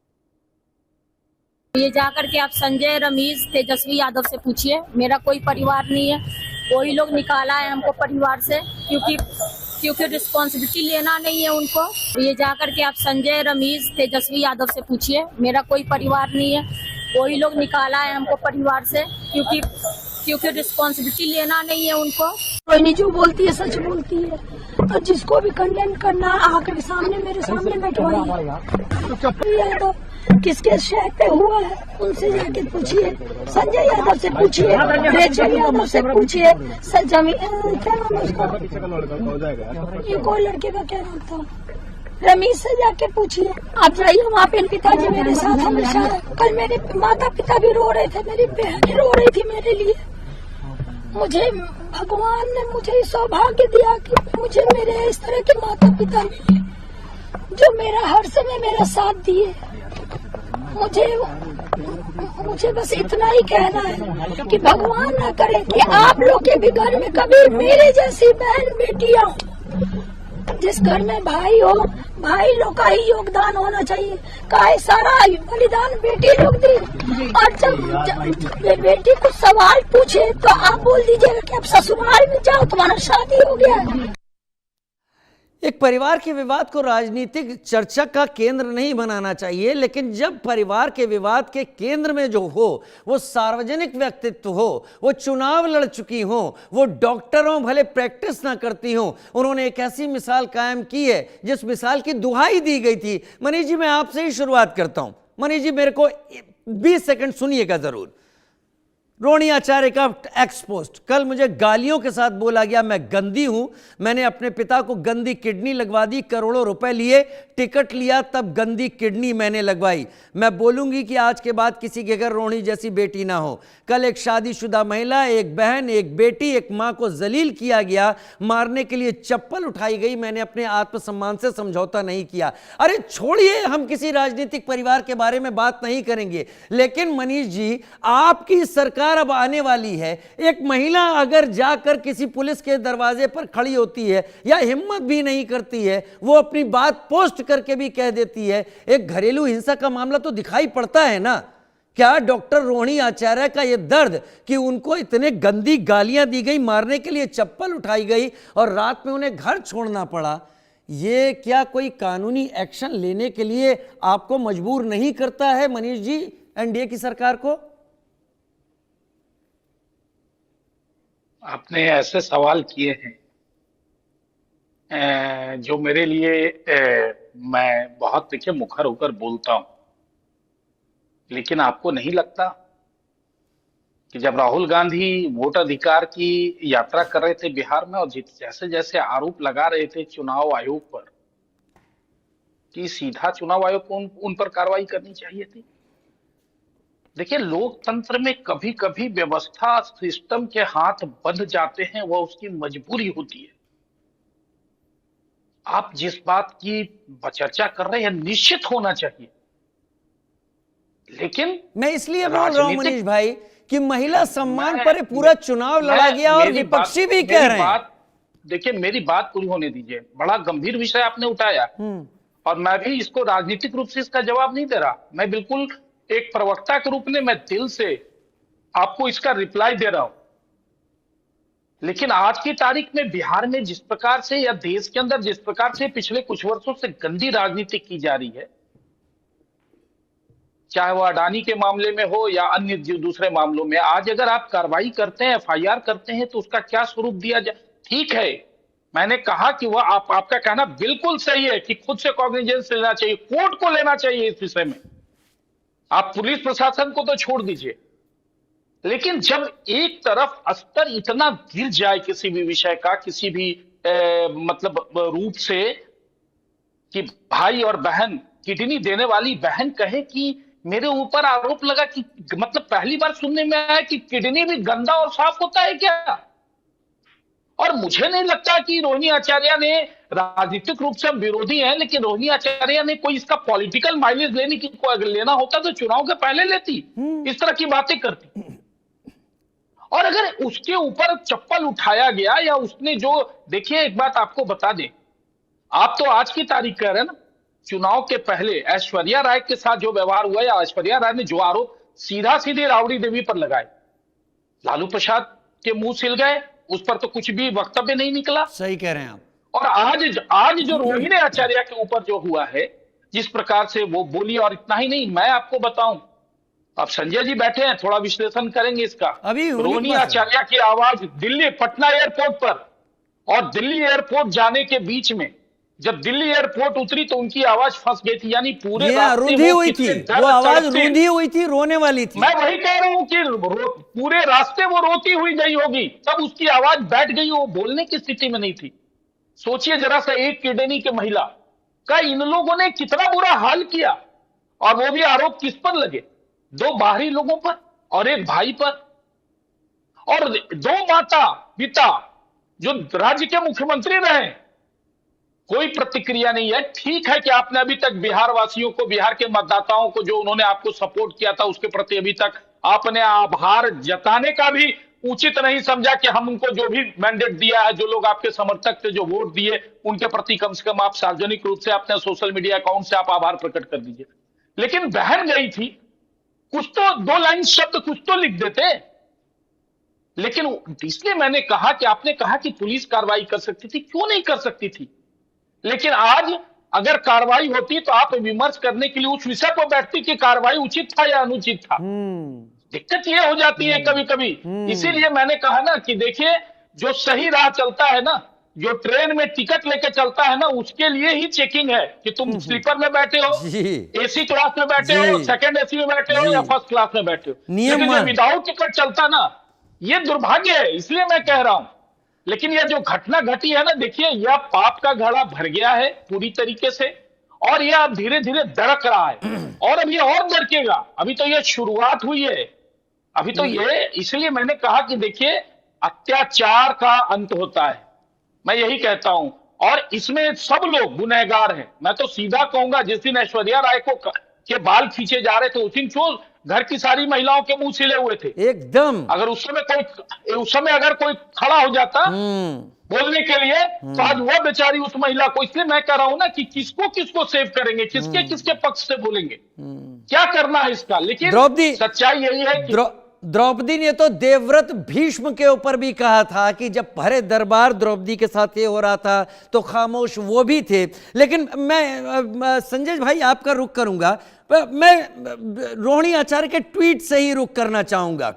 G: ये जाकर के आप संजय, रमेश, तेजस्वी यादव से पूछिए, मेरा कोई परिवार नहीं है। वही लोग निकाला है हमको परिवार से, क्योंकि रिस्पॉन्सिबिलिटी लेना नहीं है उनको। ये जाकर के आप संजय, रमेश, तेजस्वी यादव से पूछिए, मेरा कोई परिवार नहीं है। वही लोग निकाला है हमको परिवार से, क्योंकि रिस्पॉन्सिबिलिटी लेना नहीं है उनको।
H: रोहिणी जो बोलती है सच बोलती है, और जिसको भी कंडेम करना आकर सामने मेरे सामने बैठवाइए। तो किसके शहर पे हुआ है उनसे जाके पूछिए, संजय यादव से पूछिए, रेचल यादव से पूछिए, सजमी क्या नाम है उसका, ये कोई लड़के का क्या नाम था, रमेश से जाके पूछिए। आप जाइए वहाँ पे, पिताजी मेरे साथ हमेशा। कल मेरे माता पिता भी रो रहे थे, मेरी बहन रो रही थी मेरे लिए। मुझे भगवान ने मुझे सौभाग्य दिया कि मुझे मेरे इस तरह के माता पिता मिले जो मेरा हर समय मेरा साथ दिए। मुझे मुझे बस इतना ही कहना है कि भगवान ना करे कि आप लोग के भी घर में कभी मेरे जैसी बहन बेटियां, जिस घर में भाई हो, भाई लोग का ही योगदान होना चाहिए। का सारा बलिदान बेटी लोग दी, और जब बेटी को सवाल पूछे तो आप बोल दीजिएगा कि आप ससुराल में जाओ, तुम्हारा शादी हो गया है।
A: एक परिवार के विवाद को राजनीतिक चर्चा का केंद्र नहीं बनाना चाहिए, लेकिन जब परिवार के विवाद के केंद्र में जो हो वो सार्वजनिक व्यक्तित्व हो, वो चुनाव लड़ चुकी हो, वो डॉक्टर हो, भले प्रैक्टिस ना करती हो, उन्होंने एक ऐसी मिसाल कायम की है जिस मिसाल की दुहाई दी गई थी। मनीष जी, मैं आपसे ही शुरुआत करता हूं। मनीष जी, मेरे को 20 सेकंड सुनिएगा जरूर। रोहिणी आचार्य का एक्सपोस्ट, कल मुझे गालियों के साथ बोला गया मैं गंदी हूं, मैंने अपने पिता को गंदी किडनी लगवा दी, करोड़ों रुपए लिए, टिकट लिया, तब गंदी किडनी मैंने लगवाई। मैं बोलूंगी कि आज के बाद किसी के घर रोहिणी जैसी बेटी ना हो। कल एक शादीशुदा महिला, एक बहन, एक बेटी, एक मां को जलील किया गया, मारने के लिए चप्पल उठाई गई, मैंने अपने आत्मसम्मान से समझौता नहीं किया। अरे छोड़िए, हम किसी राजनीतिक परिवार के बारे में बात नहीं करेंगे, लेकिन मनीष जी, आपकी सरकार अब आने वाली है। एक महिला अगर जाकर किसी पुलिस के दरवाजे पर खड़ी होती है या हिम्मत भी नहीं करती है, वो अपनी बात पोस्ट करके भी कह देती है, एक घरेलू हिंसा का मामला तो दिखाई पड़ता है ना। क्या डॉक्टर रोहिणी आचार्य का यह दर्द कि उनको इतने गंदी गालियां दी गई, मारने के लिए चप्पल उठाई गई और रात में उन्हें घर छोड़ना पड़ा, ये क्या कोई कानूनी एक्शन लेने के लिए आपको मजबूर नहीं करता है मनीष जी, एनडीए की सरकार को?
E: आपने ऐसे सवाल किए हैं जो मेरे लिए मैं बहुत देखिए मुखर होकर बोलता हूं, लेकिन आपको नहीं लगता कि जब राहुल गांधी वोट अधिकार की यात्रा कर रहे थे बिहार में और जैसे जैसे आरोप लगा रहे थे चुनाव आयोग पर कि सीधा चुनाव आयोग को उन पर कार्रवाई करनी चाहिए थी? देखिए, लोकतंत्र में कभी कभी व्यवस्था सिस्टम के हाथ बंध जाते हैं, वह उसकी मजबूरी होती है। आप जिस बात की चर्चा कर रहे हैं निश्चित होना चाहिए, लेकिन
A: मैं इसलिए बोल रहा हूं मनीष भाई कि महिला सम्मान पर पूरा चुनाव लड़ा गया और विपक्षी भी कह रहे हैं।
E: देखिए, मेरी बात पूरी होने दीजिए। बड़ा गंभीर विषय आपने उठाया और मैं भी इसको राजनीतिक रूप से इसका जवाब नहीं दे रहा। मैं बिल्कुल एक प्रवक्ता के रूप में मैं दिल से आपको इसका रिप्लाई दे रहा हूं। लेकिन आज की तारीख में बिहार में जिस प्रकार से या देश के अंदर जिस प्रकार से पिछले कुछ वर्षों से गंदी राजनीति की जा रही है, चाहे वह अडानी के मामले में हो या अन्य दूसरे मामलों में, आज अगर आप कार्रवाई करते हैं, एफआईआर करते हैं, तो उसका क्या स्वरूप दिया जाए? ठीक है, मैंने कहा कि वह आपका कहना बिल्कुल सही है कि खुद से कॉग्निजेंस लेना चाहिए, कोर्ट को लेना चाहिए इस विषय में। आप पुलिस प्रशासन को तो छोड़ दीजिए, लेकिन जब एक तरफ स्तर इतना गिर जाए किसी भी विषय का, किसी भी मतलब रूप से, कि भाई और बहन, किडनी देने वाली बहन कहे कि मेरे ऊपर आरोप लगा कि, मतलब पहली बार सुनने में आया कि किडनी भी गंदा और साफ होता है क्या? और मुझे नहीं लगता कि रोहिणी आचार्य ने, राजनीतिक रूप से हम विरोधी हैं, लेकिन रोहिणी आचार्य ने कोई इसका पॉलिटिकल माइलेज लेना होता तो चुनाव के पहले लेती, इस तरह की बातें करती। और अगर उसके ऊपर चप्पल उठाया गया या उसने जो, देखिए एक बात आपको बता दें, आप तो आज की तारीख कह रहे हैं ना, चुनाव के पहले ऐश्वर्या राय के साथ जो व्यवहार हुआ या ऐश्वर्या राय ने जो आरोप सीधा सीधे राबड़ी देवी पर लगाए, लालू प्रसाद के मुंह सिल गए, उस पर तो कुछ भी वक्तव्य नहीं निकला।
A: सही कह रहे हैं आप।
E: और आज जो रोहिणी आचार्य के ऊपर जो हुआ है, जिस प्रकार से वो बोली, और इतना ही नहीं, मैं आपको बताऊं, अब संजय जी बैठे हैं, थोड़ा विश्लेषण करेंगे इसका।
A: अभी
E: रोहिणी आचार्य की आवाज दिल्ली पटना एयरपोर्ट पर और दिल्ली एयरपोर्ट जाने के बीच में, जब दिल्ली एयरपोर्ट उतरी तो उनकी आवाज फंस गई थी, यानी पूरे
A: रूंधी हुई थी, वो आवाज रूंधी हुई थी, रोने वाली थी।
E: मैं वही कह रहा हूं कि पूरे रास्ते वो रोती हुई गई होगी, तब उसकी आवाज बैठ गई, वो बोलने की स्थिति में नहीं थी। सोचिए जरा सा, एक किडनी की महिला का इन लोगों ने कितना बुरा हाल किया, और वो भी आरोप किस पर लगे? 2 बाहरी लोगों पर और एक भाई पर, और 2 माता पिता जो राज्य के मुख्यमंत्री रहे, कोई प्रतिक्रिया नहीं है। ठीक है कि आपने अभी तक बिहार वासियों को, बिहार के मतदाताओं को, जो उन्होंने आपको सपोर्ट किया था, उसके प्रति अभी तक आपने आभार जताने का भी उचित नहीं समझा कि हम उनको जो भी मैंडेट दिया है, जो लोग आपके समर्थक थे, जो वोट दिए, उनके प्रति कम से कम आप सार्वजनिक रूप से अपने सोशल मीडिया अकाउंट से आप आभार प्रकट कर दीजिए। लेकिन बहन गई थी, कुछ तो 2 लाइन शब्द कुछ तो लिख देते। लेकिन इसलिए मैंने कहा कि आपने कहा कि पुलिस कार्रवाई कर सकती थी, क्यों नहीं कर सकती थी? लेकिन आज अगर कार्रवाई होती तो आप विमर्श करने के लिए उस विषय पर बैठती कि कार्रवाई उचित था या अनुचित था। दिक्कत ये हो जाती है कभी कभी। इसीलिए मैंने कहा ना कि देखिए, जो सही राह चलता है ना, जो ट्रेन में टिकट लेके चलता है ना, उसके लिए ही चेकिंग है कि तुम स्लीपर में बैठे हो, एसी क्लास में बैठे हो, सेकंड एसी में बैठे हो या फर्स्ट क्लास में बैठे हो। लेकिन जो विदाउट टिकट चलता ना, ये दुर्भाग्य है, इसलिए मैं कह रहा हूं। लेकिन यह जो घटना घटी है ना, देखिए, यह पाप का घड़ा भर गया है पूरी तरीके से, और यह अब धीरे धीरे दरक रहा है, और अब ये और दरकेगा। अभी तो यह शुरुआत हुई है, अभी तो ये, इसलिए मैंने कहा कि देखिए, अत्याचार का अंत होता है, मैं यही कहता हूं, और इसमें सब लोग गुनहगार हैं। मैं तो सीधा कहूंगा, जिस दिन ऐश्वर्या राय के बाल खींचे जा रहे थे, उस दिन क्यों घर की सारी महिलाओं के मुंह सिले हुए थे एकदम। अगर उस समय अगर कोई खड़ा हो जाता बोलने के लिए, तो आज वह बेचारी उस महिला को, इसलिए मैं कह रहा हूं ना कि किसको किसको सेव करेंगे, किसके किसके पक्ष से बोलेंगे, क्या करना है इसका। लेकिन द्रौपदी, सच्चाई यही है कि
A: द्रौपदी ने तो देवव्रत भीष्म के ऊपर भी कहा था कि जब भरे दरबार द्रौपदी के साथ ये हो रहा था तो खामोश वो भी थे। लेकिन मैं संजय भाई आपका रुख करूंगा, मैं रोहिणी आचार्य के ट्वीट से ही रुख करना चाहूंगा।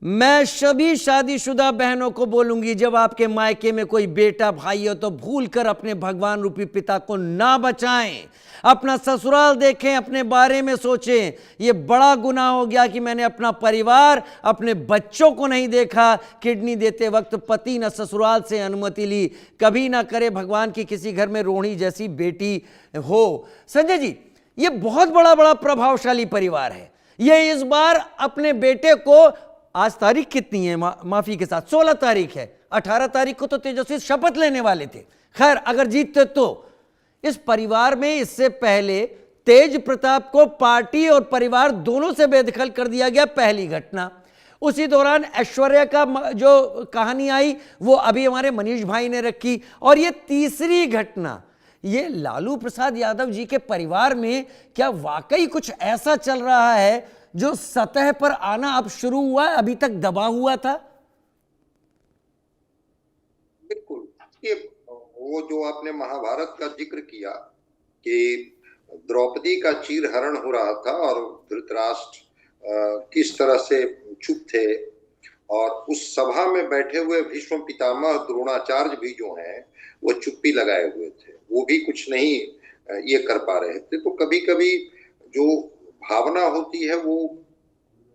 A: मैं सभी शादीशुदा बहनों को बोलूंगी, जब आपके मायके में कोई बेटा भाई हो तो भूलकर अपने भगवान रूपी पिता को ना बचाएं, अपना ससुराल देखें, अपने बारे में सोचें। ये बड़ा गुनाह हो गया कि मैंने अपना परिवार, अपने बच्चों को नहीं देखा। किडनी देते वक्त पति न ससुराल से अनुमति ली। कभी ना करे भगवान की किसी घर में रोहिणी जैसी बेटी हो। संजय जी, ये बहुत बड़ा प्रभावशाली परिवार है। ये इस बार अपने बेटे को, आज तारीख कितनी है माफी के साथ, 16 तारीख है, 18 तारीख को तो तेजस्वी शपथ लेने वाले थे। खैर, अगर जीतते तो इस परिवार में इससे पहले तेज प्रताप को पार्टी और परिवार दोनों से बेदखल कर दिया गया, पहली घटना। उसी दौरान ऐश्वर्या का जो कहानी आई वो अभी हमारे मनीष भाई ने रखी, और ये तीसरी घटना। ये लालू प्रसाद यादव जी के परिवार में क्या वाकई कुछ ऐसा चल रहा है जो सतह पर आना अब शुरू हुआ है, अभी तक दबा हुआ था?
F: बिल्कुल, ये वो जो आपने महाभारत का जिक्र किया कि द्रौपदी का चीरहरण हो रहा था और धृतराष्ट्र किस तरह से चुप थे, और उस सभा में बैठे हुए भीष्म पितामह द्रोणाचार्य भी जो हैं वो चुप्पी लगाए हुए थे, वो भी कुछ नहीं ये कर पा रहे थे। तो कभी कभी जो भावना होती है वो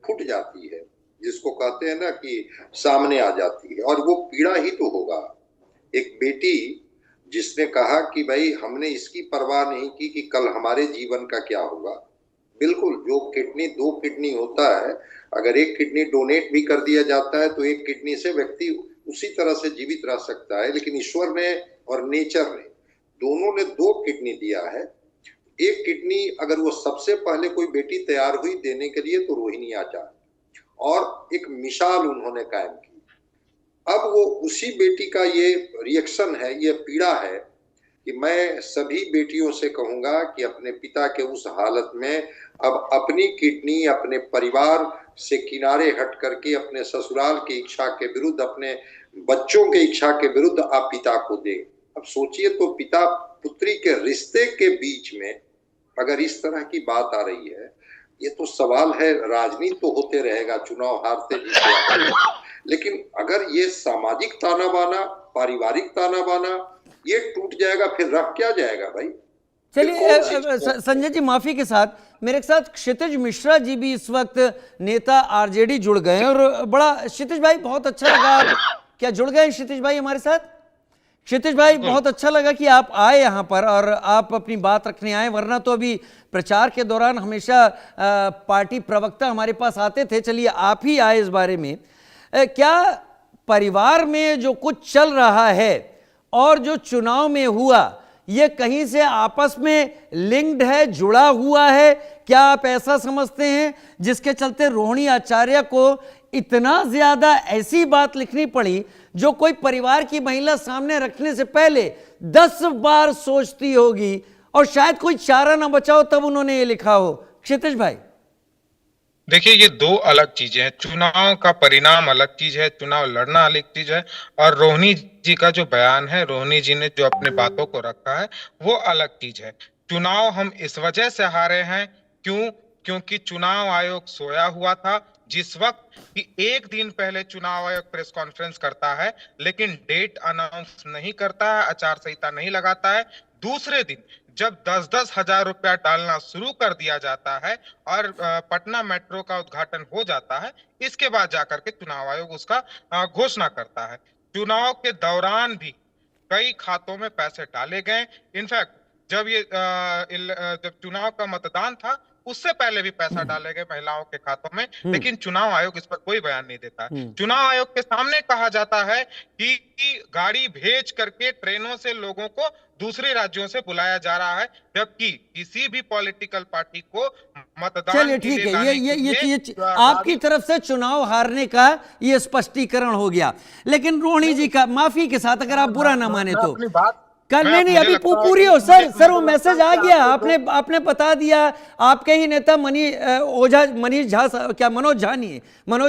F: फूट जाती है, जिसको कहते हैं ना कि सामने आ जाती है, और वो पीड़ा ही तो होगा। एक बेटी जिसने कहा कि भाई हमने इसकी परवाह नहीं की कि कल हमारे जीवन का क्या होगा। बिल्कुल, जो किडनी, 2 किडनी होता है, अगर एक किडनी डोनेट भी कर दिया जाता है तो एक किडनी से व्यक्ति उसी तरह से जीवित रह सकता है, लेकिन ईश्वर ने और नेचर ने, दोनों ने 2 किडनी दिया है। एक किडनी अगर वो सबसे पहले कोई बेटी तैयार हुई देने के लिए तो रोहिणी आचार्य, और एक मिसाल उन्होंने कायम की। अब वो उसी बेटी का ये रिएक्शन है, ये पीड़ा है कि मैं सभी बेटियों से कहूंगा कि अपने पिता के उस हालत में अब अपनी किडनी अपने परिवार से किनारे हट करके अपने ससुराल की इच्छा के विरुद्ध, अपने बच्चों के इच्छा के विरुद्ध आप पिता को दें। अब सोचिए, तो पिता पुत्री के रिश्ते के बीच में अगर इस तरह की बात आ रही है, ये तो सवाल है। राजनीति तो होते रहेगा, चुनाव हारते जीते, लेकिन अगर ये सामाजिक ताना बाना, पारिवारिक ताना बाना ये टूट जाएगा, फिर रख क्या जाएगा भाई?
A: चलिए संजय जी, माफी के साथ मेरे साथ क्षितिज मिश्रा जी भी इस वक्त नेता आरजेडी जुड़ गए हैं, और बड़ा, क्षितिज भाई बहुत अच्छा लगा, क्या जुड़ गए क्षितिज भाई हमारे साथ? क्षितिज भाई, बहुत अच्छा लगा कि आप आए यहाँ पर और आप अपनी बात रखने आए, वरना तो अभी प्रचार के दौरान हमेशा पार्टी प्रवक्ता हमारे पास आते थे। चलिए आप ही आए इस बारे में। क्या परिवार में जो कुछ चल रहा है और जो चुनाव में हुआ ये कहीं से आपस में लिंक्ड है, जुड़ा हुआ है? क्या आप ऐसा समझते हैं जिसके चलते रोहिणी आचार्य को इतना ज्यादा ऐसी बात लिखनी पड़ी जो कोई परिवार की महिला सामने रखने से पहले 10 बार सोचती होगी, और शायद कोई चारा ना बचाओ तब उन्होंने ये लिखा हो? क्षितिज भाई,
I: देखिए, ये दो अलग चीजें हैं। चुनाव का परिणाम अलग चीज है, चुनाव लड़ना अलग चीज है, और रोहिणी जी का जो बयान है, रोहिणी जी ने जो अपने बातों को रखा है, वो अलग चीज है। चुनाव हम इस वजह से हारे हैं, क्योंकि चुनाव आयोग सोया हुआ था। जिस वक्त कि एक दिन पहले चुनाव आयोग प्रेस कॉन्फ्रेंस करता है लेकिन डेट अनाउंस नहीं करता है, आचार संहिता नहीं लगाता है, दूसरे दिन जब 10-10 हजार रुपया डालना शुरू कर दिया जाता है और पटना मेट्रो का उद्घाटन हो जाता है, इसके बाद जाकर के चुनाव आयोग उसका घोषणा करता है। चुनाव के दौरान भी कई खातों में पैसे डाले गए। इनफैक्ट जब चुनाव का मतदान था उससे पहले भी पैसा डाले गए महिलाओं के खातों में, लेकिन चुनाव आयोग इस पर कोई बयान नहीं देता है। चुनाव आयोग के सामने कहा जाता है कि गाड़ी भेज करके ट्रेनों से लोगों को दूसरे राज्यों से बुलाया जा रहा है, जबकि किसी भी पॉलिटिकल पार्टी को मतदान
A: चलिए ठीक है, ये आपकी तरफ से चुनाव हारने का ये स्पष्टीकरण हो गया। लेकिन रोहिणी जी का, माफी के साथ अगर आप बुरा ना माने तो, कल नहीं अभी पूरी हो सर वो मैसेज आ गया, आपने बता दिया। आपके ही नेता मनोज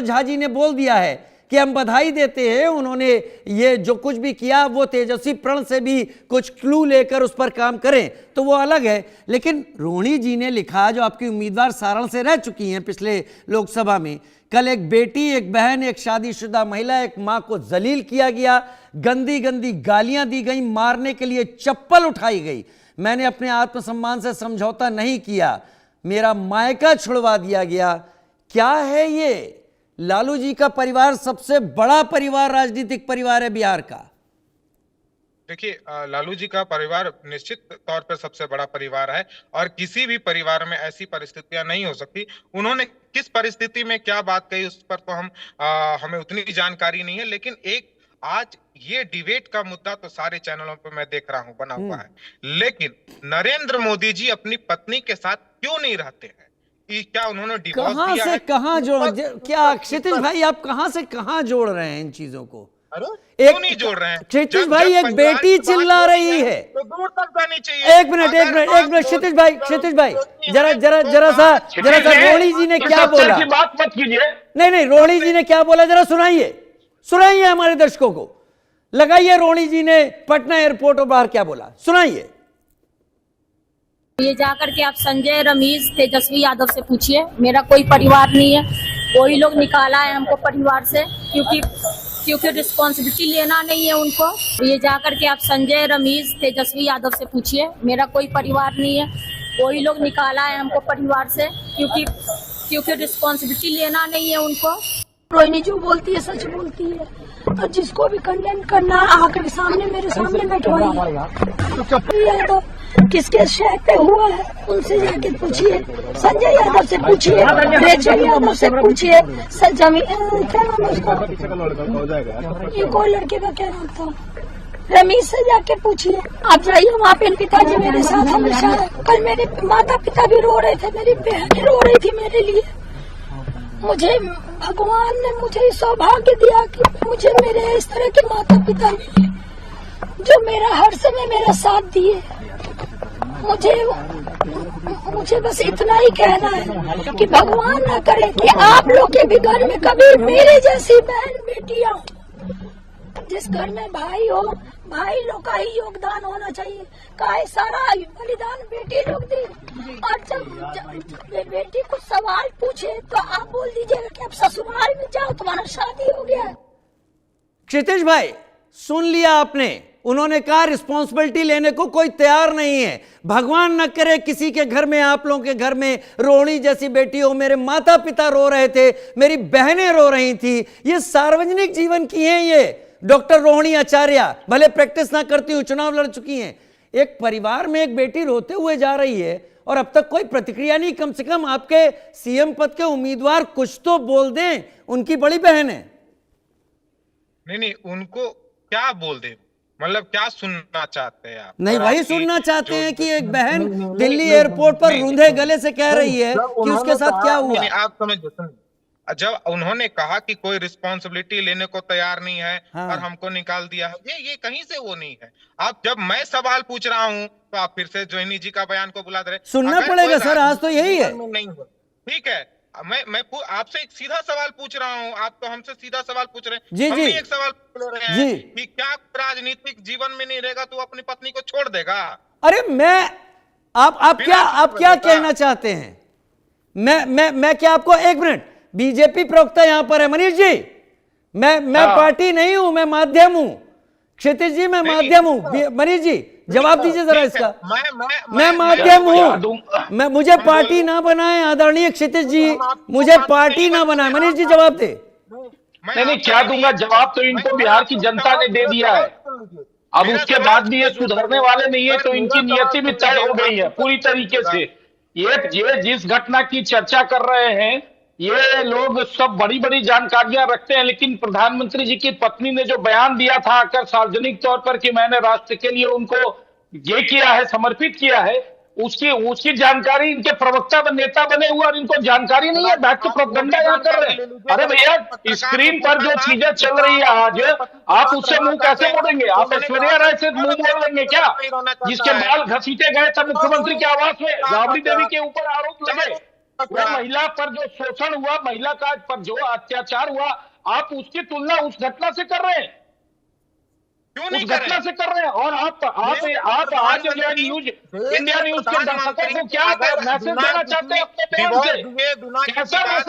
A: झा जी ने बोल दिया है कि हम बधाई देते हैं, उन्होंने ये जो कुछ भी किया वो तेजस्वी प्रण से भी कुछ क्लू लेकर उस पर काम करें तो वो अलग है। लेकिन रोहिणी जी ने लिखा, जो आपकी उम्मीदवार सारण से रह चुकी हैं पिछले लोकसभा में, कल एक बेटी, एक बहन, एक शादीशुदा महिला, एक मां को जलील किया गया, गंदी गंदी गालियां दी गई, मारने के लिए चप्पल उठाई गई। मैंने अपने आत्मसम्मान से समझौता नहीं किया, मेरा मायका छुड़वा दिया गया। क्या है ये? लालू जी का परिवार सबसे बड़ा परिवार, राजनीतिक परिवार है बिहार का।
I: देखिए, लालू जी का परिवार निश्चित तौर पर सबसे बड़ा परिवार है और किसी भी परिवार में ऐसी परिस्थितियां नहीं हो सकती। उन्होंने किस परिस्थिति में क्या बात कही उस पर तो हमें उतनी जानकारी नहीं है, लेकिन एक आज ये डिबेट का मुद्दा तो सारे चैनलों पर मैं देख रहा हूं बना हुआ है। लेकिन नरेंद्र मोदी जी अपनी पत्नी के साथ क्यों नहीं रहते हैं? क्या उन्होंने डिवोर्स
A: कहां
I: दिया
A: से
I: है?
A: कहां जोड़, क्या क्षितिज भाई आप कहां से कहां जोड़ रहे हैं इन चीजों को?
I: क्यों नहीं जोड़ रहे हैं?
A: क्षितिज भाई, एक बेटी चिल्ला रही है,
I: तो दूर तक जानी चाहिए।
A: एक मिनट क्षितिज भाई जरा सा रोहिणी जी ने क्या बोला,
E: बात मत कीजिए।
A: नहीं रोहिणी जी ने क्या बोला, जरा सुनाइए हमारे दर्शकों को, लगाइए रोहिणी जी ने पटना एयरपोर्ट और बाहर क्या बोला, सुनाइए।
G: ये जाकर के आप संजय, रमेश, तेजस्वी यादव से पूछिए, मेरा कोई परिवार नहीं है। वही लोग निकाला है हमको परिवार से, क्योंकि रिस्पॉन्सिबिलिटी लेना नहीं है उनको। ये जाकर के आप संजय, रमेश, तेजस्वी यादव से पूछिए, मेरा कोई परिवार नहीं है। वही लोग निकाला है हमको परिवार से, क्योंकि रिस्पॉन्सिबिलिटी लेना नहीं है उनको।
H: रोहिणी जो बोलती है सच बोलती है, और जिसको भी कंडेम करना आकर सामने मेरे सामने बैठवाइए। तो किसके शेक पे हुआ है उनसे जाके पूछिए, संजय यादव से पूछिए, रेचल यादव से पूछिए, जमीन क्या नाम है उसका, ये कोई लड़के का क्या नाम था, रमेश से जाके पूछिए। आप जाइए वहाँ पे, पिताजी मेरे साथ हमेशा। कल मेरे माता पिता भी रो रहे थे, मेरी बहन रो रही थी मेरे लिए। मुझे भगवान ने मुझे सौभाग्य दिया कि मुझे मेरे इस तरह के माता पिता मिले जो मेरा हर समय मेरा साथ दिए। मुझे बस इतना ही कहना है कि भगवान ना करे कि आप लोग के भी घर में कभी मेरे जैसी बहन बेटियां, जिस घर में भाई हो, भाई लोग का ही योगदान होना चाहिए। का सारा बलिदान बेटी लोग दी, और जब बेटी को सवाल पूछे तो आप बोल दीजिएगा कि आप ससुराल में जाओ, तुम्हारा शादी हो गया।
A: क्षितिज भाई, सुन लिया आपने, उन्होंने कहा रिस्पॉन्सिबिलिटी लेने को कोई तैयार नहीं है। भगवान न करे किसी के घर में, आप लोगों के घर में रोहिणी जैसी बेटी हो। मेरे माता पिता रो रहे थे, मेरी बहनें रो रही थी। ये सार्वजनिक जीवन की हैं ये डॉक्टर रोहिणी आचार्य, भले प्रैक्टिस ना करती हुई चुनाव लड़ चुकी हैं। एक परिवार में एक बेटी रोते हुए जा रही है और अब तक कोई प्रतिक्रिया नहीं। कम से कम आपके सीएम पद के उम्मीदवार कुछ तो बोल दें, उनकी बड़ी बहन है।
I: नहीं, उनको क्या बोल दे? मतलब क्या सुनना चाहते हैं आप?
A: नहीं,
I: और
A: वही
I: आपकी
A: सुनना चाहते
I: जो-
A: हैं कि एक बहन दिल्ली एयरपोर्ट पर रूंधे गले से कह रही है
I: जब
A: कि
I: उन्होंने
A: उसके साथ
I: कहा-
A: क्या
I: नहीं,
A: हुआ।
I: नहीं, आप समझ, जब उन्होंने कहा कि कोई रिस्पॉन्सिबिलिटी लेने को तैयार नहीं है
A: हाँ।
I: और हमको निकाल दिया है, ये कहीं से वो नहीं है। आप जब मैं सवाल पूछ रहा हूं तो आप फिर से जोहनी जी का बयान को बुला दे रहे।
A: सुनना
I: अगर
A: पड़ेगा
I: कोई
A: सर, आज तो यही है।
I: जीवन में नहीं हो, ठीक है, मैं आपसे एक सीधा सवाल पूछ रहा हूं, आप तो हमसे सीधा सवाल पूछ रहे हैं।
A: जी,
I: हम
A: जी।
I: भी एक सवाल पूछ रहे
A: जी।
I: हैं कि क्या राजनीतिक जीवन में नहीं रहेगा तो अपनी पत्नी को छोड़ देगा?
A: अरे आप क्या कहना चाहते हैं? मैं क्या आपको, एक मिनट, बीजेपी प्रवक्ता यहां पर है मनीष जी, मैं पार्टी नहीं हूं, मैं माध्यम हूं। क्षितिज जी, मैं माध्यम हूं। मनीष जी जवाब दीजिए जरा इसका। मैं माध्यम हूं, मुझे पार्टी ना बनाए आदरणीय क्षितिज जी, मुझे पार्टी ना बनाए। मनीष जी जवाब दे।
E: नहीं, क्या दूंगा जवाब? तो इनको बिहार की जनता ने दे दिया है। अब उसके बाद भी ये सुधरने वाले नहीं है, तो इनकी नियति भी तय हो गई है पूरी तरीके से। ये जिस घटना की चर्चा कर रहे हैं, ये लोग सब बड़ी बड़ी जानकारियां रखते हैं, लेकिन प्रधानमंत्री जी की पत्नी ने जो बयान दिया था आकर सार्वजनिक तौर पर कि मैंने राष्ट्र के लिए उनको ये किया है, समर्पित किया है, उसकी जानकारी इनके प्रवक्ता व नेता बने हुए और इनको जानकारी नहीं है, बैठ के प्रोपेगेंडा यहाँ कर रहे हैं। अरे भैया, स्क्रीन पर जो चीजें चल रही है आज, आप उससे मुंह कैसे मोड़ेंगे? आप ऐश्वर्या राय से मुंह मोड़ लेंगे क्या? जिसके बाल घसीटे गए थे मुख्यमंत्री के आवास में, राबड़ी देवी के ऊपर आरोप लगे, वो महिला पर जो शोषण हुआ, महिला का पर जो अत्याचार हुआ, आप उसकी तुलना उस घटना से कर रहे हैं, उस घटना से कर रहे हैं। और आप आज इंडिया न्यूज के दर्शकों को क्या मैसेज देना चाहते हैं अपने बयान से? कैसा मैसेज